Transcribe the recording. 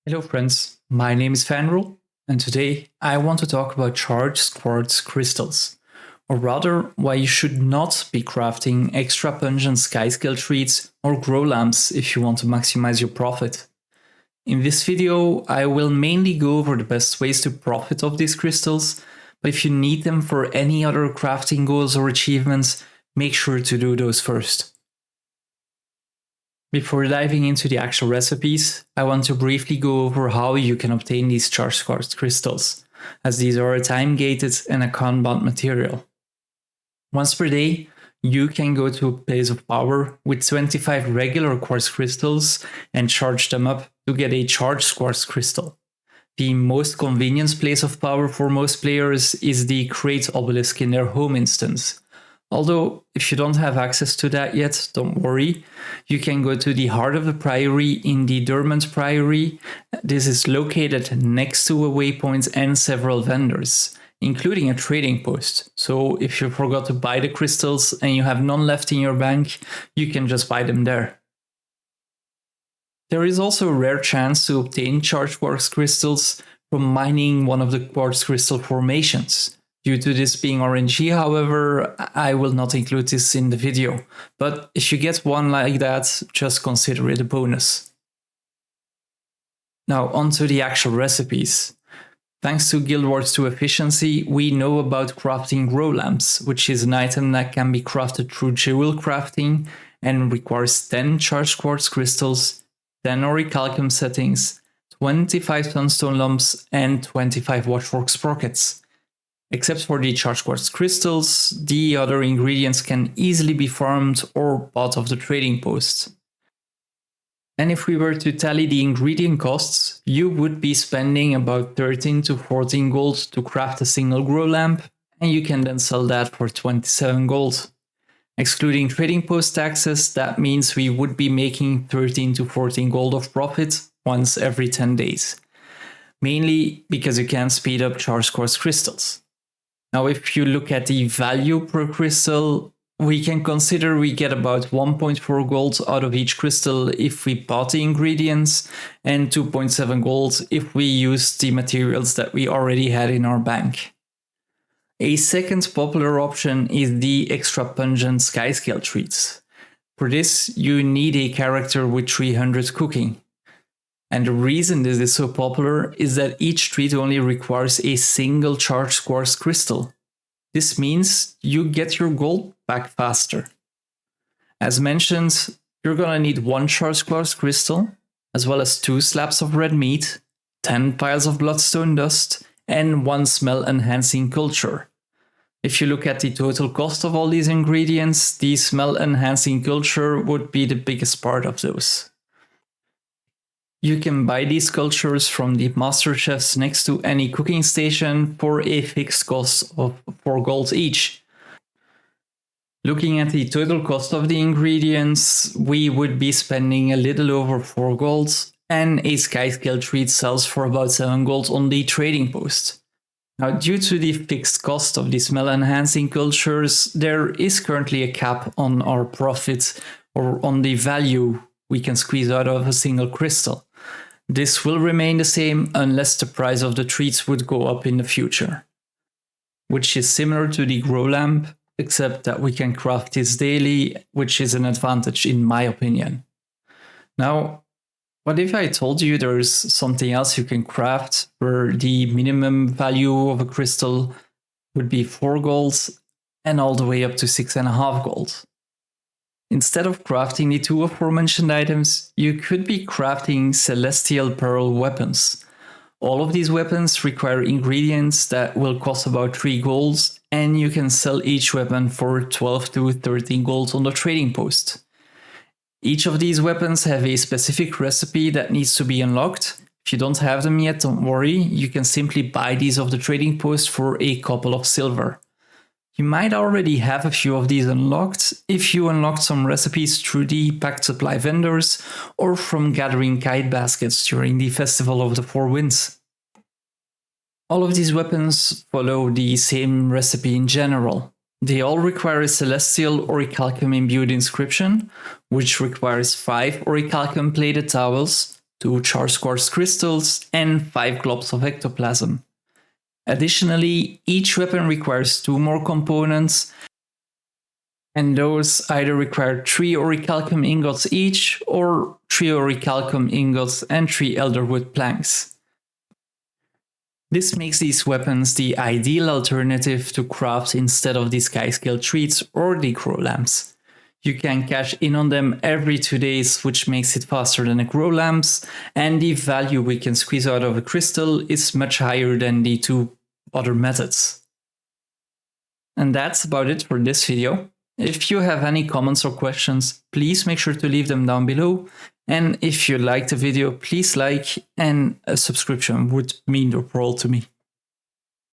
Hello friends, my name is Fanrul, and today I want to talk about Charged Quartz Crystals, or rather why you should not be crafting Extra-Pungent Skyscale Treats or grow lamps if you want to maximize your profit. In this video I will mainly go over the best ways to profit off these crystals, but if you need them for any other crafting goals or achievements, make sure to do those first. Before diving into the actual recipes, I want to briefly go over how you can obtain these Charged Quartz crystals, as these are a time-gated and a Kanban material. Once per day, you can go to a place of power with 25 regular quartz crystals and charge them up to get a Charged Quartz crystal. The most convenient place of power for most players is the Crate obelisk in their home instance. Although, if you don't have access to that yet, don't worry. You can go to the heart of the priory in the Dermont Priory. This is located next to a waypoint and several vendors, including a trading post. So if you forgot to buy the crystals and you have none left in your bank, you can just buy them there. There is also a rare chance to obtain Charged Quartz crystals from mining one of the quartz crystal formations. Due to this being RNG, however, I will not include this in the video, but if you get one like that, just consider it a bonus. Now onto the actual recipes. Thanks to Guild Wars 2 efficiency, we know about crafting grow lamps, which is an item that can be crafted through jewel crafting and requires 10 Charged Quartz crystals, 10 orichalcum settings, 25 sunstone lumps, and 25 watchwork sprockets. Except for the Charged Quartz crystals, the other ingredients can easily be farmed or bought off the trading post. And if we were to tally the ingredient costs, you would be spending about 13 to 14 gold to craft a single grow lamp, and you can then sell that for 27 gold. Excluding trading post taxes, that means we would be making 13 to 14 gold of profit once every 10 days. Mainly because you can speed up Charged Quartz crystals. Now, if you look at the value per crystal, we can consider we get about 1.4 gold out of each crystal if we bought the ingredients, and 2.7 gold if we use the materials that we already had in our bank. A second popular option is the Extra-Pungent Skyscale Treats. For this, you need a character with 300 cooking. And the reason this is so popular is that each treat only requires a single Charged Quartz crystal. This means you get your gold back faster. As mentioned, you're gonna need 1 Charged Quartz crystal, as well as 2 slabs of red meat, 10 piles of bloodstone dust, and 1 smell enhancing culture. If you look at the total cost of all these ingredients, the smell enhancing culture would be the biggest part of those. You can buy these cultures from the master chefs next to any cooking station for a fixed cost of 4 gold each. Looking at the total cost of the ingredients, we would be spending a little over 4 gold, and a Skyscale Treat sells for about 7 gold on the trading post. Now, due to the fixed cost of the smell enhancing cultures, there is currently a cap on our profit or on the value we can squeeze out of a single crystal. This will remain the same unless the price of the treats would go up in the future. Which is similar to the grow lamp, except that we can craft this daily, which is an advantage in my opinion. Now, what if I told you there's something else you can craft where the minimum value of a crystal would be 4 gold and all the way up to 6.5 gold? Instead of crafting the 2 aforementioned items, you could be crafting Celestial Pearl weapons. All of these weapons require ingredients that will cost about 3 golds, and you can sell each weapon for 12 to 13 gold on the trading post. Each of these weapons have a specific recipe that needs to be unlocked. If you don't have them yet, don't worry, you can simply buy these off the trading post for a couple of silver. You might already have a few of these unlocked if you unlocked some recipes through the packed supply vendors or from gathering kite baskets during the Festival of the Four Winds. All of these weapons follow the same recipe in general. They all require a celestial orichalcum imbued inscription, which requires 5 orichalcum plated towels, 2 Charged Quartz Crystals, and 5 globs of ectoplasm. Additionally, each weapon requires 2 more components, and those either require 3 orichalcum ingots each, or 3 orichalcum ingots and 3 elderwood planks. This makes these weapons the ideal alternative to craft instead of the Skyscale Treats or the grow lamps. You can cash in on them every 2 days, which makes it faster than the grow lamps, and the value we can squeeze out of a crystal is much higher than the 2 other methods. And that's about it for this video. If you have any comments or questions, please make sure to leave them down below. And if you liked the video, please like, and a subscription would mean the world to me.